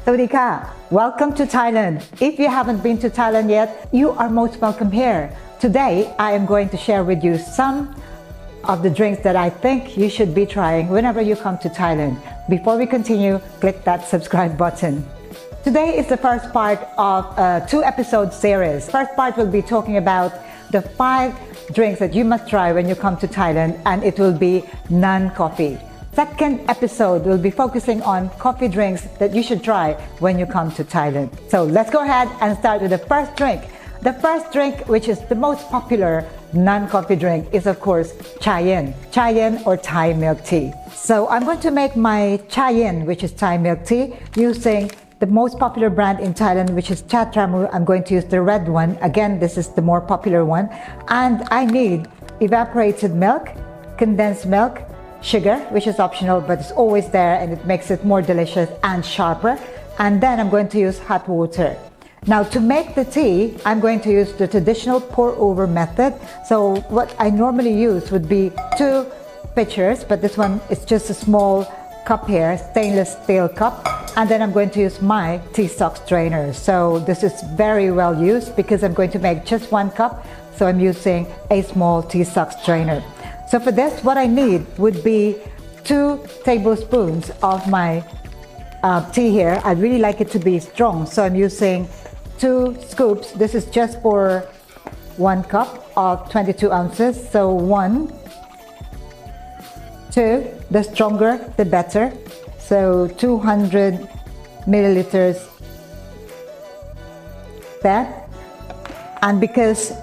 Sawadee ka. Welcome to Thailand. If you haven't been to Thailand yet, you are most welcome here. Today, I am going to share with you some of the drinks that I think you should be trying whenever you come to Thailand. Before we continue, click that subscribe button. Today is the first part of a 2-episode series. First part will be talking about the 5 drinks that you must try when you come to Thailand, and it will be non-coffee. Second episode will be focusing on coffee drinks that you should try when you come to Thailand. So let's go ahead and start with the first drink. The first drink, which is the most popular non-coffee drink, is of course Chaien. Chaien or Thai milk tea. So I'm going to make my Chaien, which is Thai milk tea, using the most popular brand in Thailand, which is Chatramu. I'm going to use the red one. Again, this is the more popular one. And I need evaporated milk, condensed milk, sugar, which is optional, but it's always there and it makes it more delicious and sharper. And then I'm going to use hot water. Now to make the tea, I'm going to use the traditional pour over method. So what I normally use would be 2 pitchers, but this one is just a small cup here, stainless steel cup. And then I'm going to use my tea sock strainer. So this is very well used because I'm going to make just 1 cup. So I'm using a small tea sock strainer. So for this, what I need would be 2 tablespoons of my tea here. I'd really like it to be strong. So I'm using 2 scoops. This is just for 1 cup of 22 ounces. So 1, 2, the stronger, the better. So 200 milliliters there. And because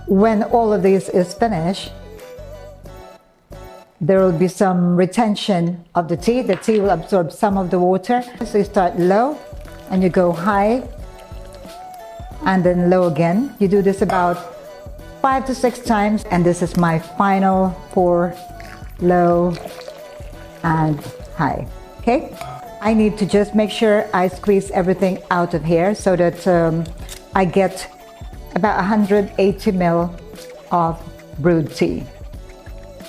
when all of this is finished, there will be some retention of the tea. The tea will absorb some of the water. So you start low and you go high and then low again. You do this about 5 to 6 times. And this is my final pour, low and high. Okay? I need to just make sure I squeeze everything out of here so that I get about 180 ml of brewed tea.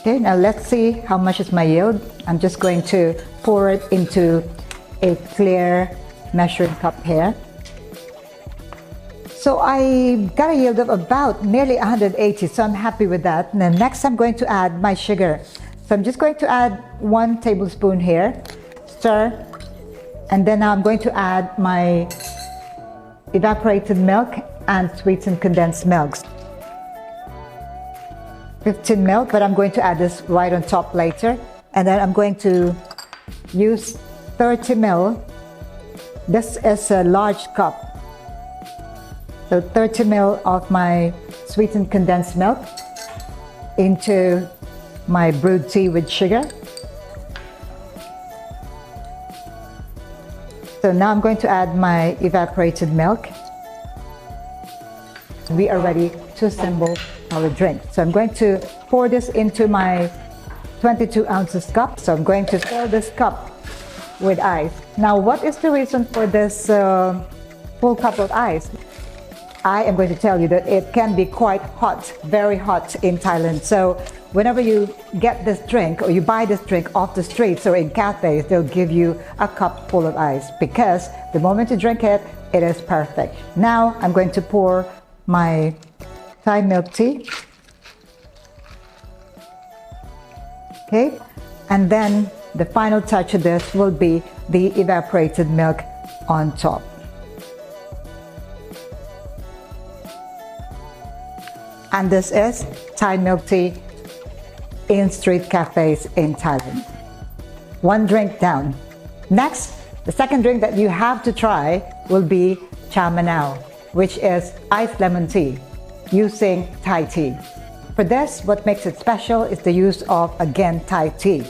Okay, now let's see how much is my yield. I'm just going to pour it into a clear measuring cup here. So I got a yield of about nearly 180, so I'm happy with that. And then next I'm going to add my sugar. So I'm just going to add 1 tablespoon here, stir, and then now I'm going to add my evaporated milk and sweetened condensed milks. 15 ml, but I'm going to add this right on top later. And then I'm going to use 30 ml. This is a large cup. So 30 ml of my sweetened condensed milk into my brewed tea with sugar. So now I'm going to add my evaporated milk. We are ready to assemble our drink. So I'm going to pour this into my 22 ounces cup. So I'm going to fill this cup with ice. Now, what is the reason for this full cup of ice? I am going to tell you that it can be quite hot, very hot in Thailand. So whenever you get this drink or you buy this drink off the streets or in cafes, they'll give you a cup full of ice because the moment you drink it, it is perfect. Now I'm going to pour my Thai milk tea. Okay, and then the final touch of this will be the evaporated milk on top. And this is Thai milk tea in street cafes in Thailand. 1 drink down. Next, the second drink that you have to try will be Anchan Manao, which is iced lemon tea using Thai tea. For this, what makes it special is the use of, again, Thai tea.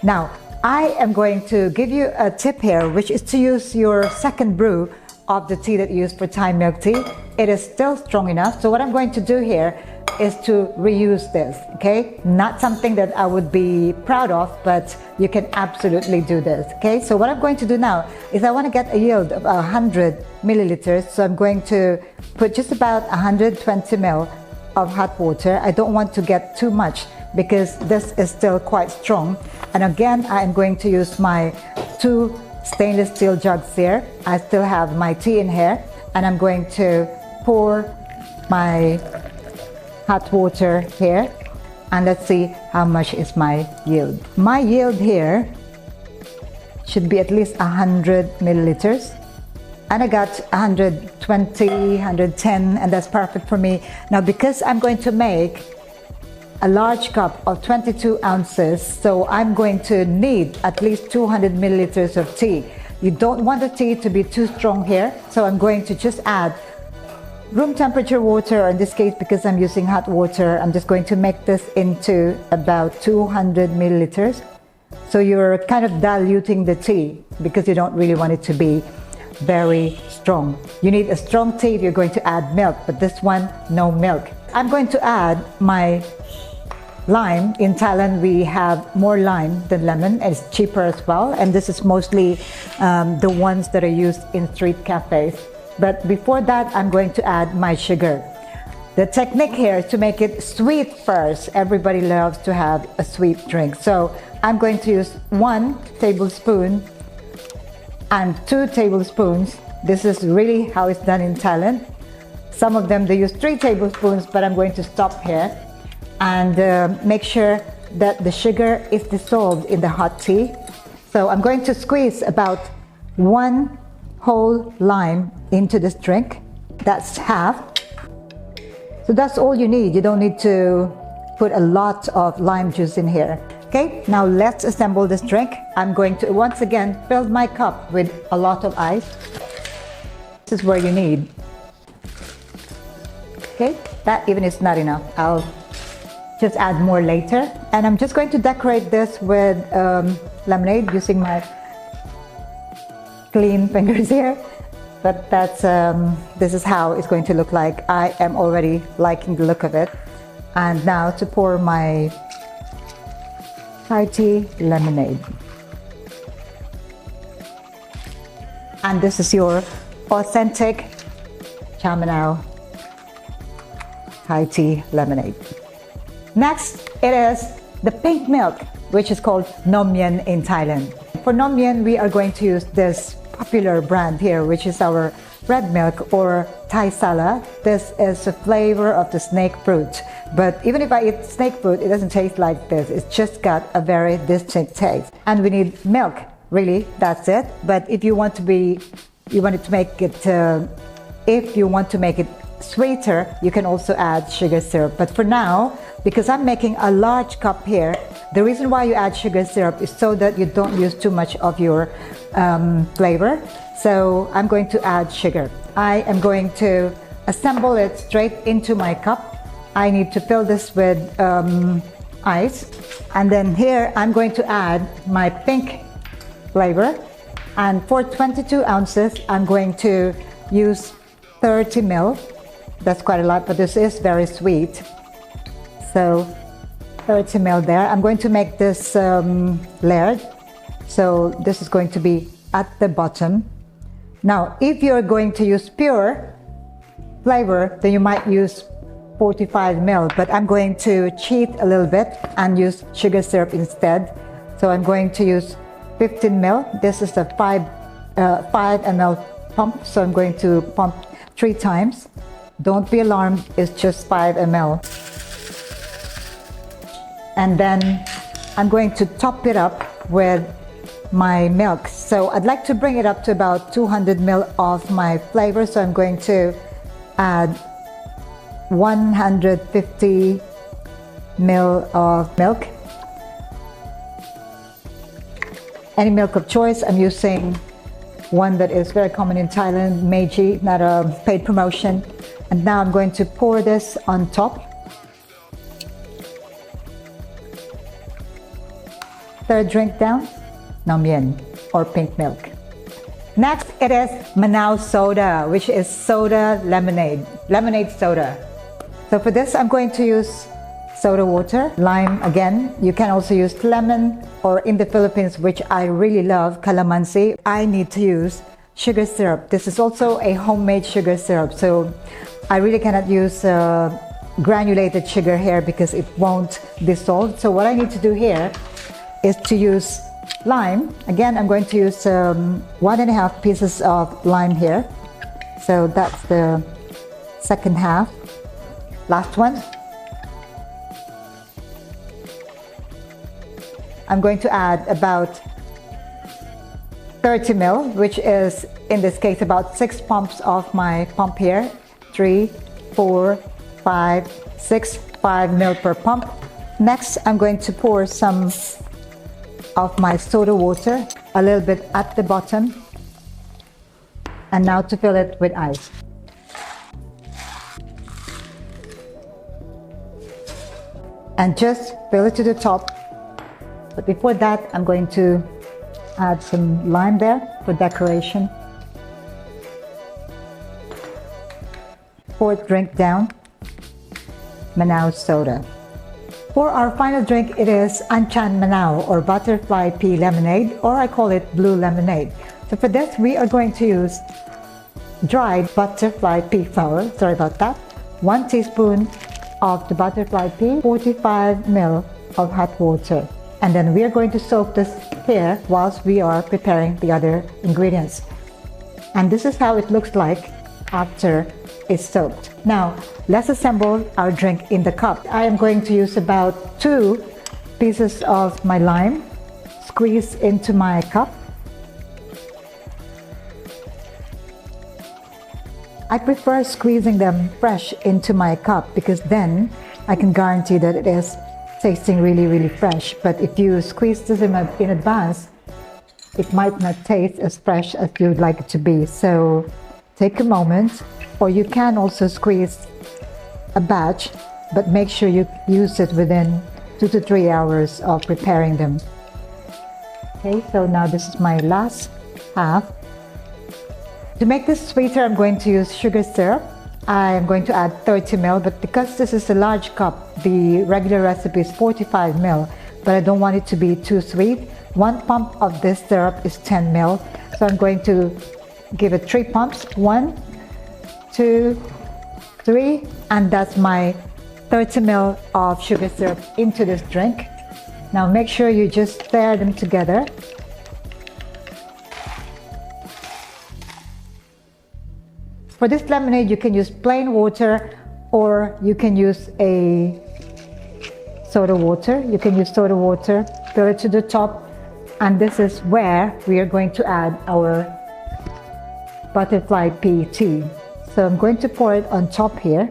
Now, I am going to give you a tip here, which is to use your second brew of the tea that you use for Thai milk tea. It is still strong enough. So what I'm going to do here is to reuse this, okay? Not something that I would be proud of, but you can absolutely do this, okay? So what I'm going to do now is I want to get a yield of 100 milliliters. So I'm going to put just about 120 ml of hot water. I don't want to get too much because this is still quite strong. And again, I am going to use my 2 stainless steel jugs here. I still have my tea in here, and I'm going to pour my hot water here, and let's see how much is my yield. My yield here should be at least 100 milliliters, and I got 120, 110, and that's perfect for me. Now, because I'm going to make a large cup of 22 ounces, so I'm going to need at least 200 milliliters of tea. You don't want the tea to be too strong here, so I'm going to just add room temperature water, or in this case, because I'm using hot water, I'm just going to make this into about 200 milliliters. So you're kind of diluting the tea because you don't really want it to be very strong. You need a strong tea if you're going to add milk, but this one, no milk. I'm going to add my lime. In Thailand, we have more lime than lemon, and it's cheaper as well. And this is mostly the ones that are used in street cafes. But before that, I'm going to add my sugar. The technique here is to make it sweet first. Everybody loves to have a sweet drink. So I'm going to use 1 tablespoon and 2 tablespoons. This is really how it's done in Thailand. Some of them, they use 3 tablespoons, but I'm going to stop here and make sure that the sugar is dissolved in the hot tea. So I'm going to squeeze about 1 whole lime into this drink. That's half. So that's all you need. You don't need to put a lot of lime juice in here. Okay, now let's assemble this drink. I'm going to once again fill my cup with a lot of ice. This is where you need. Okay, that even is not enough. I'll just add more later. And I'm just going to decorate this with lemonade using my clean fingers here. But that's this is how it's going to look like. I am already liking the look of it. And now to pour my Thai tea lemonade. And this is your authentic Anchan Manao Thai tea lemonade. Next, it is the pink milk, which is called Nom Yen in Thailand. For Nom Yen, we are going to use this popular brand here, which is our red milk or Thai Sala. This is the flavor of the snake fruit. But even if I eat snake fruit, it doesn't taste like this. It's just got a very distinct taste. And we need milk, really, that's it. But if you want to make it sweeter, you can also add sugar syrup. But for now, because I'm making a large cup here, the reason why you add sugar syrup is so that you don't use too much of your flavor. So I'm going to add sugar. I am going to assemble it straight into my cup. I need to fill this with ice. And then here I'm going to add my pink flavor. And for 22 ounces, I'm going to use 30 ml. That's quite a lot, but this is very sweet. So 30 ml there. I'm going to make this layered. So this is going to be at the bottom. Now, if you're going to use pure flavor, then you might use 45 ml, but I'm going to cheat a little bit and use sugar syrup instead. So I'm going to use 15 ml. This is a 5 ml pump, so I'm going to pump 3 times. Don't be alarmed, it's just 5 ml. And then I'm going to top it up with my milk. So I'd like to bring it up to about 200 ml of my flavor. So I'm going to add 150 ml of milk. Any milk of choice. I'm using one that is very common in Thailand, Meiji, not a paid promotion. And now I'm going to pour this on top. Third drink down, Nom Yen or pink milk. Next, it is Manao Soda, which is soda lemonade soda. So for this, I'm going to use soda water, lime again. You can also use lemon, or in the Philippines, which I really love, calamansi. I need to use sugar syrup. This is also a homemade sugar syrup. So I really cannot use granulated sugar here because it won't dissolve. So what I need to do here is to use Lime, again, I'm going to use 1.5 pieces of lime here. So that's the second half. Last one. I'm going to add about 30 ml, which is in this case about 6 pumps of my pump here. 3, 4, 5, 6, 5 ml per pump. Next, I'm going to pour some of my soda water, a little bit at the bottom, and now to fill it with ice. And just fill it to the top. But before that, I'm going to add some lime there for decoration. Fourth drink down, Manao Soda. For our final drink, it is Anchan Manao, or butterfly pea lemonade, or I call it blue lemonade. So for this, we are going to use dried butterfly pea flour, sorry about that, 1 teaspoon of the butterfly pea, 45 ml of hot water. And then we are going to soak this here whilst we are preparing the other ingredients. And this is how it looks like after it's soaked. Now, let's assemble our drink in the cup. I am going to use about 2 pieces of my lime, squeeze into my cup. I prefer squeezing them fresh into my cup because then I can guarantee that it is tasting really, really fresh. But if you squeeze this in advance, it might not taste as fresh as you'd like it to be. So take a moment, or you can also squeeze a batch, but make sure you use it within 2 to 3 hours of preparing them. Okay, so now this is my last half. To make this sweeter, I'm going to use sugar syrup. I am going to add 30 ml, but because this is a large cup, the regular recipe is 45 ml, but I don't want it to be too sweet. 1 pump of this syrup is 10 ml, so I'm going to give it 3 pumps. 1, 2, 3, and that's my 30 ml of sugar syrup into this drink. Now make sure you just stir them together. For this lemonade, you can use plain water, or you can use a soda water. You can use soda water, fill it to the top, and this is where we are going to add our butterfly pea tea. So I'm going to pour it on top here,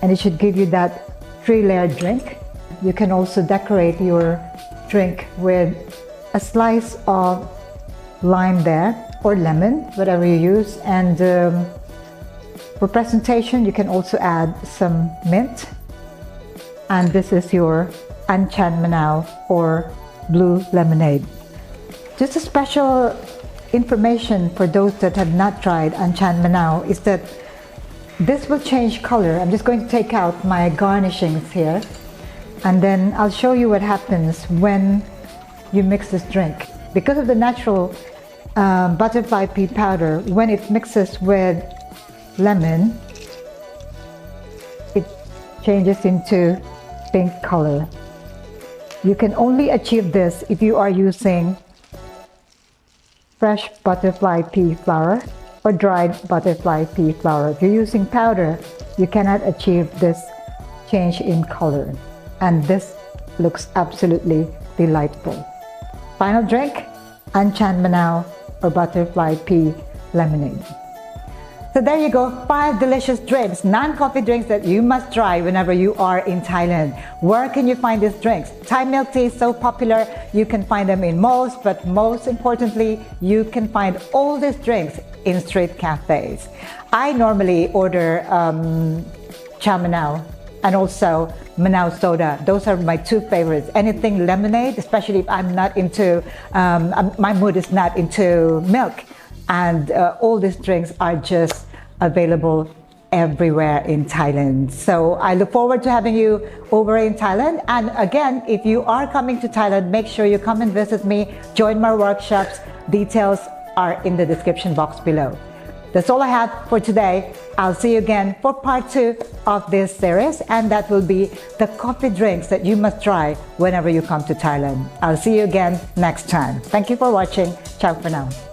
and it should give you that 3-layer drink. You can also decorate your drink with a slice of lime there, or lemon, whatever you use. And for presentation, you can also add some mint. And this is your Anchan Manao, or blue lemonade. Just a special information for those that have not tried Anchan Manao is that this will change color. I'm just going to take out my garnishings here, and then I'll show you what happens when you mix this drink. Because of the natural butterfly pea powder, when it mixes with lemon, it changes into pink color. You can only achieve this if you are using fresh butterfly pea flour or dried butterfly pea flour. If you're using powder, you cannot achieve this change in color. And this looks absolutely delightful. Final drink, Anchan Manao, or butterfly pea lemonade. So there you go, 5 delicious drinks, non-coffee drinks that you must try whenever you are in Thailand. Where can you find these drinks? Thai milk tea is so popular, you can find them in malls, but most importantly, you can find all these drinks in street cafes. I normally order Anchan Manao and also Manao Soda. Those are my 2 favorites. Anything lemonade, especially if I'm not into, my mood is not into milk. And all these drinks are just available everywhere in Thailand. So I look forward to having you over in Thailand. And again, if you are coming to Thailand, make sure you come and visit me, join my workshops. Details are in the description box below. That's all I have for today. I'll see you again for part 2 of this series, and that will be the coffee drinks that you must try whenever you come to Thailand. I'll see you again next time. Thank you for watching. Ciao for now.